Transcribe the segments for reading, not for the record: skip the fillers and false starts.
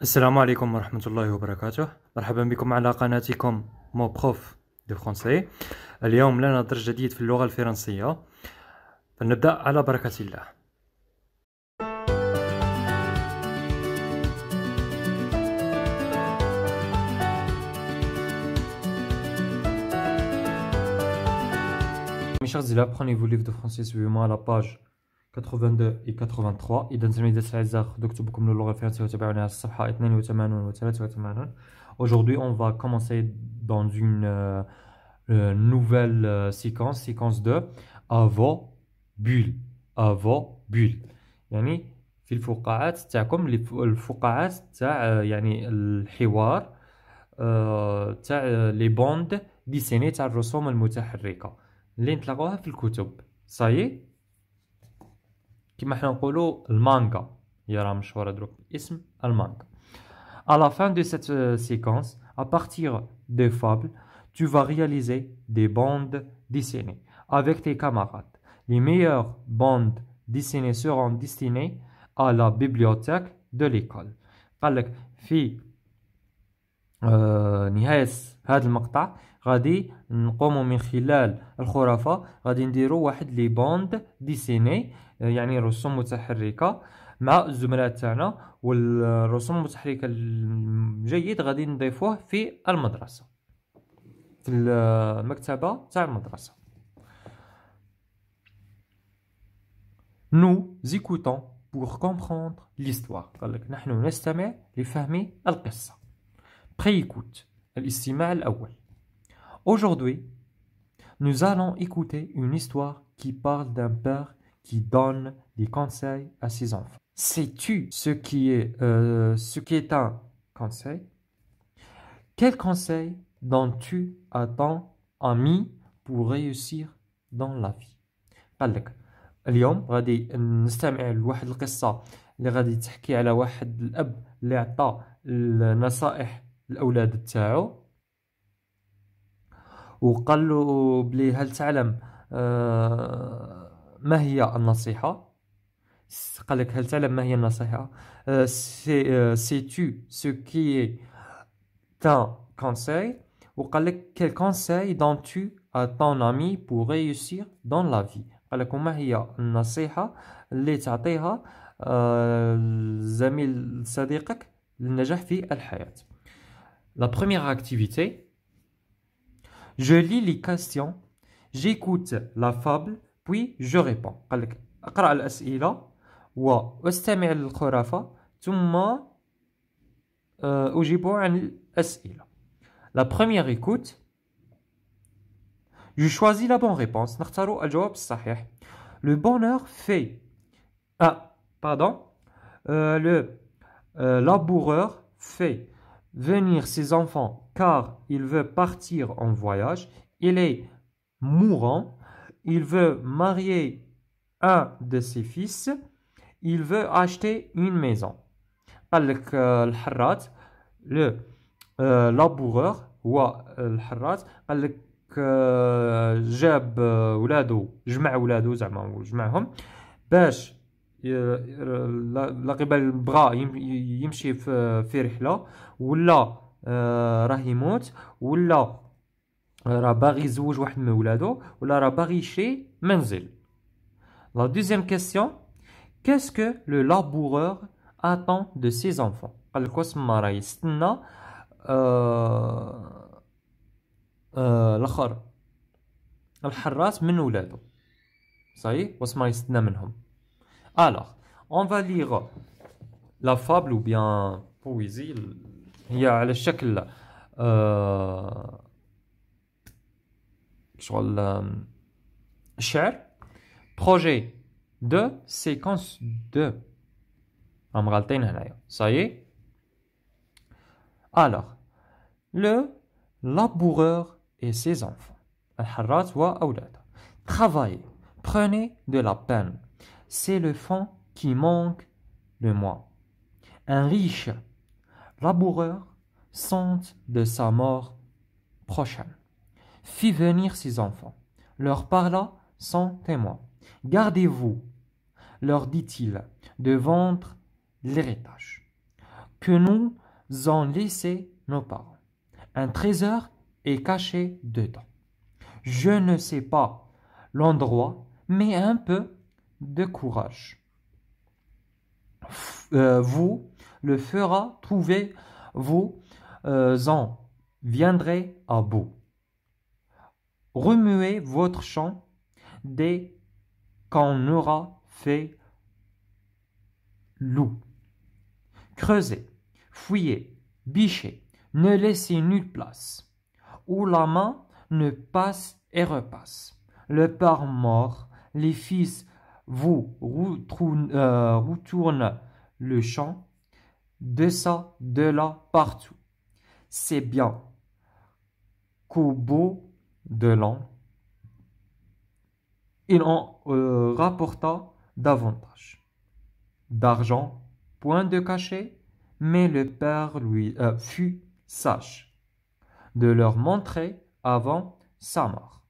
السلام عليكم ورحمة الله وبركاته. مرحبا بكم على قناتكم مو بروف دو فرونسي. اليوم لنا درس جديد في اللغة الفرنسية، فلنبدأ على بركة الله. Mes chers élèves, prenez vos livres de français, suivez-moi à la page 82 et 83. إذا تلاميذ الأعزاء خذوا كتبكم للغة الفرنسية وتابعوني على الصفحة 82 و 83. Aujourd'hui, on va commencer dans une nouvelle séquence de avant bulle. Avant bulle. يعني في الفقاعات تاعكم الفقاعات تاع يعني الحوار تاع لي بوند ديسيني تاع الرسوم المتحركة اللي نتلاقوها في الكتب. صايي كما حنا نقولوا المانغا، هي راه مشهورة دروك باسم المانغا. À la fin de cette séquence, à partir des fables, tu vas réaliser des bandes dessinées avec tes camarades. Les meilleures bandes dessinées seront destinées à la bibliothèque de l'école. قال لك في نهاية هذا المقطع غادي نقوموا من خلال الخرافة غادي نديروا واحد لي باند ديسيني، يعني رسوم متحركة مع الزملاء تاعنا، والرسوم المتحركة الجيد غادي نضيفوه في المدرسة في المكتبة تاع المدرسة. Nous écoutons pour comprendre l'histoire. قال لك نحن نستمع لفهم القصة. Préécoute, الاستماع الأول. Aujourd'hui, nous allons écouter une histoire qui parle d'un père qui donne des conseils à ses enfants. Sais-tu ce qui est un conseil? Quel conseil donnes-tu à ton ami pour réussir dans la vie? قال لك اليوم غادي نستمع لواحد القصة اللي غادي تحكي على واحد الأب اللي عطى النصائح الأولاد تاعو، وقال له بلي هل تعلم ما هي النصيحة؟ قال لك هل تعلم ما هي النصيحة؟ sais-tu ce qui est un conseil؟ وقال لك quel conseil donnes-tu à ton ami pour réussir dans la vie؟ قال لك وما هي النصيحة اللي تعطيها زميل صديقك للنجاح في الحياة. La première activité, je lis les questions, j'écoute la fable, puis je réponds. قال لك اقرأ الأسئلة واستمع للخرافة ثم أجيب عن الأسئلة. La première écoute, je choisis la bonne réponse. نختار الجواب الصحيح. Le bonheur fait... le laboureur fait venir ses enfants car il veut partir en voyage. Il est mourant. Il veut marier un de ses fils. Il veut acheter une maison. قال لك الحراث le laboureur هو الحراث، قال لك جاب ولادو، جمع ولادو زعما جمعهم باش لقبل بغا يمشي في رحلة، ولا راه يموت، ولا راه باغي يزوج واحد من ولادو، ولا راه باغي يشري منزل. La deuxième question, qu'est-ce que le laboureur attend de ses enfants؟ قال لك واسما راه يستنى الاخر الحراس من ولادو. صحيح واسما يستنى منهم. Alors, on va lire la fable ou bien poésie. هي على شكل شغل شعر. Projet de séquence 2. راهم غالطين هنايا. صحيح. Alors, le laboureur et ses enfants. الحراث وأولاده. Travaillez, prenez de la peine. C'est le fond qui manque le moins. Un riche laboureur sent de sa mort prochaine. Fit venir ses enfants, leur parla sans témoin. Gardez-vous, leur dit-il, de vendre l'héritage. que nous ont laissé nos parents. Un trésor est caché dedans. Je ne sais pas l'endroit, mais un peu de courage vous le fera trouver, vous en viendrez à bout. Remuez votre champ dès qu'on aura fait loup. Creusez, fouillez, bichez, ne laissez nulle place où la main ne passe et repasse. Le père mort, les fils vous retournent le champ, de ça, de là, partout. C'est bien qu'au bout de l'an, il en rapporta davantage d'argent, point de cachet, mais le père lui fut sage de leur montrer avant sa mort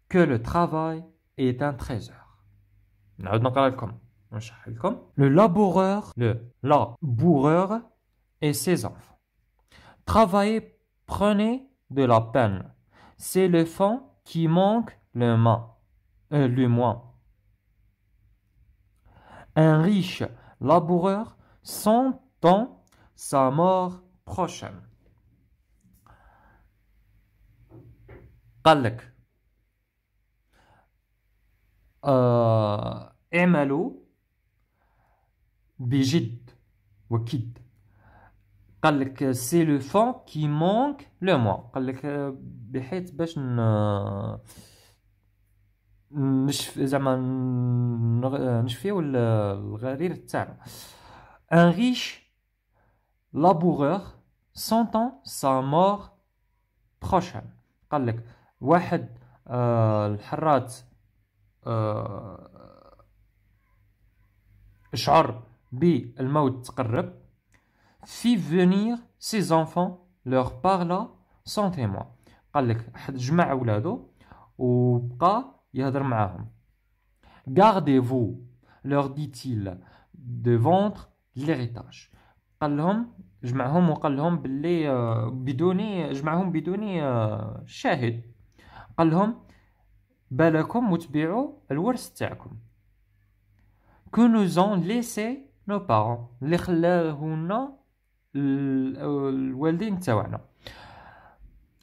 que le travail est un trésor. Le laboureur et ses enfants. Travaillez, prenez de la peine. C'est le fond qui manque le moins. Un riche laboureur sentant sa mort prochaine. قال لك اعملوا بجد وكد. قال لك سي لو فون كي مونك لو موا. قال لك بحيث باش زعما نشفيو الغرير تاعنا. ان ريش لابورور سونتون سا مور بروشان. قال لك واحد الحرات شعر بالموت تقرب. Fit venir ses enfants, leur parla sans témoin. قال لك جمع ولادو وبقى يهضر معاهم. Gardez-vous, leur dit-il, de vendre l'héritage. قال لهم جمعهم وقال لهم باللي بدوني شاهد. قال لهم بالكم وتبيعوا الورث تاعكم. Que nous ont laissé nos parents. اللي خلاهولنا الوالدين تاعنا.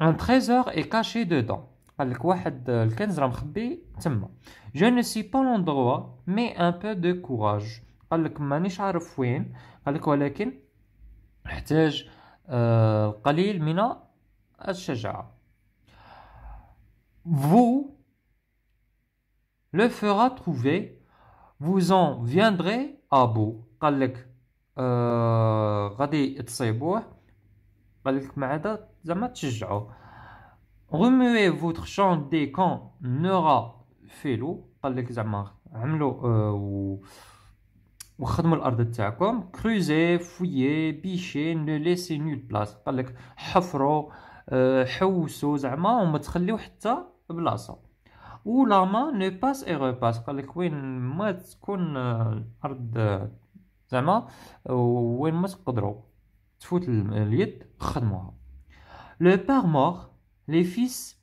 Un trésor est caché dedans. قال لك واحد الكنز راه مخبي تما. Je ne sais pas l'endroit, mais un peu de courage. قال لك مانيش عارف وين. قال لك ولكن احتاج قليل من الشجاعة. Vous le fera trouver, vous en viendrez à bout. قال لك غادي تصيبوه. قال لك ما عدا زعما تشجعوه. Remuez votre champ dès qu'on aura fait l'eau. قال لك زعما عملوا وخدموا الارض تاعكم. Creusez, fouillez, bichez, ne laissez nulle place. قال لك حفروا حوسوا زعما وما تخليو حتى بلاصه. Où la main ne passe et repasse. قال لك وين ما تكون الارض زعما وين ما تقدروا تفوت اليد خدموها. Le père mort, les fils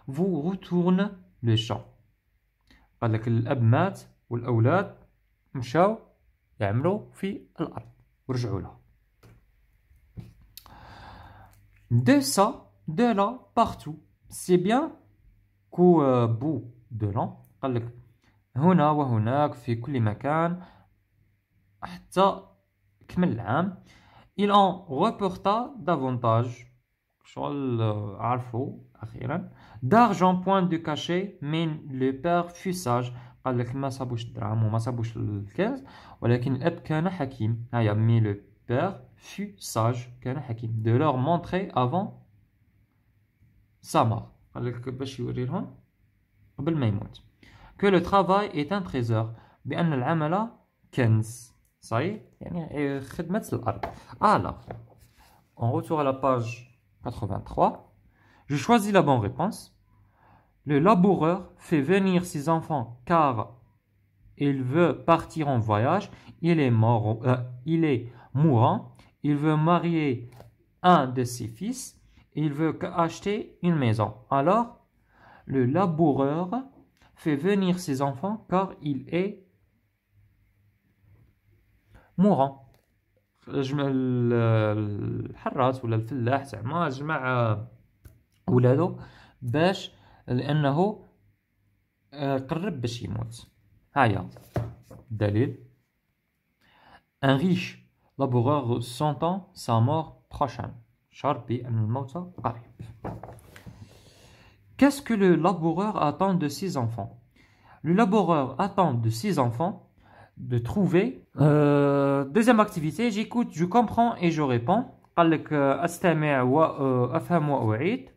vous retournent le champ. قال لك الاب مات والاولاد مشاو يعملوا في الارض ورجعوا لها. De ça, de là, partout. C'est bien qu'au bout de l'an. قال لك هنا وهناك في كل مكان حتى كمل العام. Il en reporta davantage. شغل عرفوا أخيرا. D'argent point de cachet, mais le père fut sage. قال لك ما صابوش الدراهم وما صابوش الكنز ولكن الأب كان حكيم. هيا mais le père fut sage كان حكيم. De leur montrer avant sa mort. قال لك باش يوريلهم قبل ما يموت. Que le travail est un trésor. بأن العمل كنز. صحيح يعني خدمة الأرض. Alors, on retourne à la page 83. Je choisis la bonne réponse. Le laboureur fait venir ses enfants car il veut partir en voyage, il est mourant, il veut marier un de ses fils, il veut acheter une maison. Alors, le laboureur fait venir ses enfants car il est mourant. الحراس ولا الفلاح زعما جمع ولادو باش لانه قرب باش يموت. هيا الدليل. Un riche laboureur sentant sa mort prochaine. شعر بأن الموت قريب. Qu'est-ce que le laboureur attend de ses enfants? Le laboureur attend de ses enfants de trouver. Deuxième activité, j'écoute, je comprends et je réponds. قال لك أستمع وأفهم وأعيد.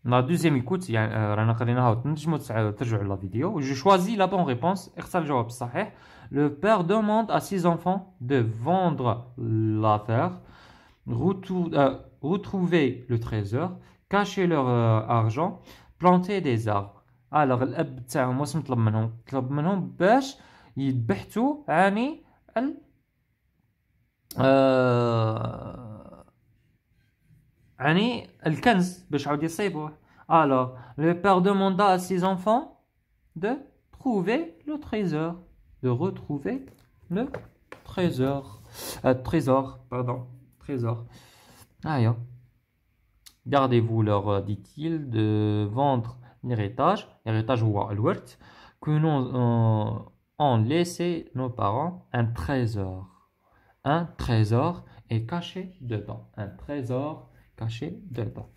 La deuxième écoute يعني رانا قريناها وتنجموا ترجعوا لا فيديو. Je choisis la bonne réponse. اختار الجواب الصحيح. Le père demande à ses enfants de vendre la terre, retrouver le trésor, cacher leur argent, planter des arbres. Alors الاب تاعهم واش مطلب منهم؟ طلب منهم باش يبحثوا عن عن الكنز باش عاود يصيبوه. Alors le père demanda à ses enfants de trouver le trésor, de retrouver le trésor. Trésor. Ah, gardez-vous leur dit-il de vendre l'héritage هو الورث que nous ont laissé nos parents, un trésor est caché dedans. Un trésor caché dedans.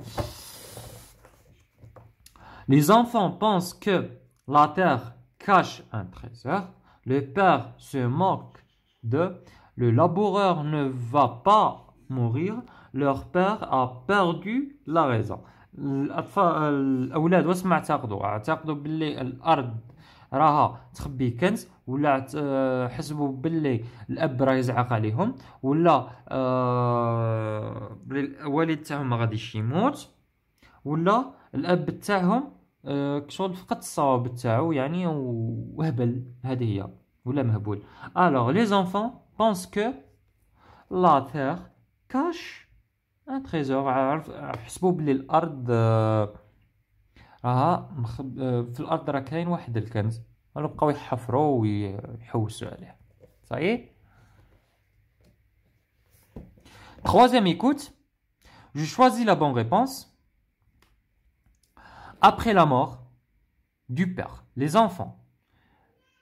Les enfants pensent que la terre cache un trésor. Le père se moque d'eux. Le laboureur ne va pas mourir. Leur père a perdu la raison. الأولاد واش ما اعتقدوا باللي الأرض راها تخبي كنز، ولا حسبوا باللي الأب راه يزعق عليهم، ولا الوالد تاعهم ما غاديش يموت، ولا الأب تاعهم شغل فقد الصواب تاعو يعني وهبل. هذه هي ولا مهبول. Alors les enfants pensent que la terre cache un trésor. حسبوا بلي الارض راها في الارض راه كاين واحد الكنز، بقاو يحفروا ويحوسوا عليه. صحيح. Troisième écoute. Je choisis la bonne réponse. Après la mort du père, les enfants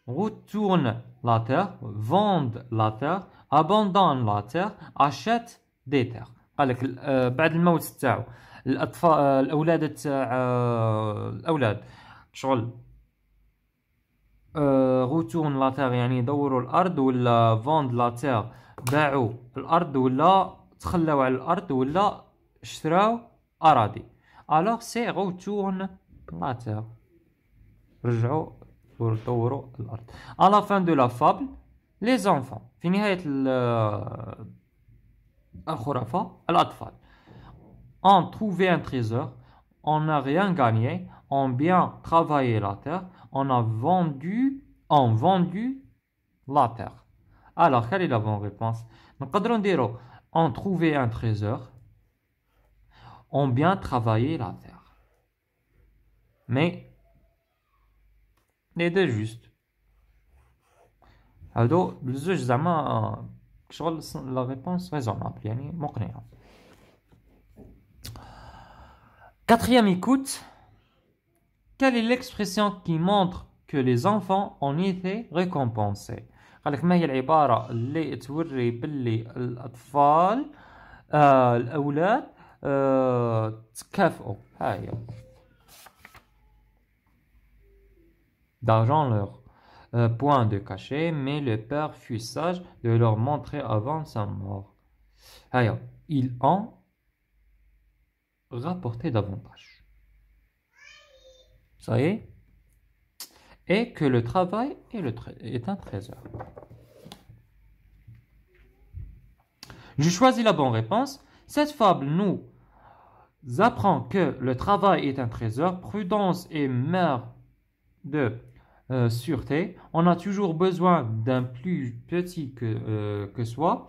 retournent la terre, vendent la terre, abandonnent la terre, achètent des terres. قال لك بعد الموت تاعو الاطفال الاولاد تاع الاولاد شغل روتورن لا تير يعني يدوروا الارض، ولا فوند لا تير باعوا الارض، ولا تخلاو على الارض، ولا اشتراو اراضي. الوغ سي روتورن لا تير، رجعوا ودوروا الارض. à la fin de la fable les enfants، في نهاية الخرافة الأطفال ont trouvé un trésor, on n'a rien gagné, on bien travaillé la terre, on vendu la terre. Alors quelle est la bonne réponse؟ نقدروا نديروا on trouvé un trésor, on bien travaillé la terre. Mais les deux juste. هادو بزوج زعما شغل la réponse raisonnable يعني مقنعة. Quatrième écoute. Quelle est l'expression qui montre que les enfants ont été récompensés؟ قال لك ما هي العبارة اللي توري باللي الأطفال الأولاد تكافئوا؟ هاي d'argent leur point de cachet, mais le père fut sage de leur montrer avant sa mort. هاي ils ont rapporté davantage. Ça y est. Et que le travail est un trésor. Je choisis la bonne réponse. Cette fable nous apprend que le travail est un trésor. Prudence est mère de sûreté, on a toujours besoin d'un plus petit que soi.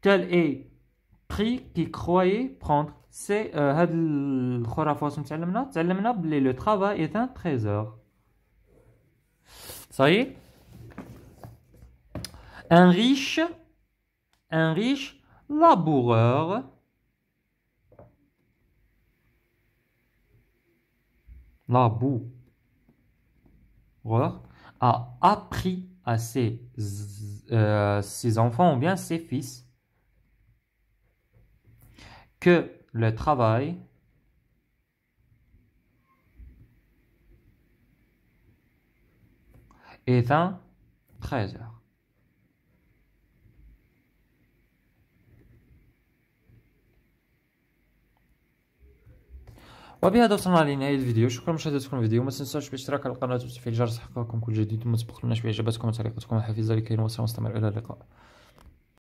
Tel est prix qu'il croyait prendre. C'est le travail est un trésor. Ça y est? Un riche laboureur a appris à ses enfants ou bien ses fils que le travail est un trésor. وبهذا وصلنا لنهاية الفيديو. شكرا لمشاهدتكم الفيديو. ما تنسوش بالاشتراك على القناة وتفعيل الجرس لتحققكم كل جديد، وما تسبقوناش بإعجاباتكم وتعليقاتكم الحفيظة لكي نواصل ونستمر. إلى اللقاء.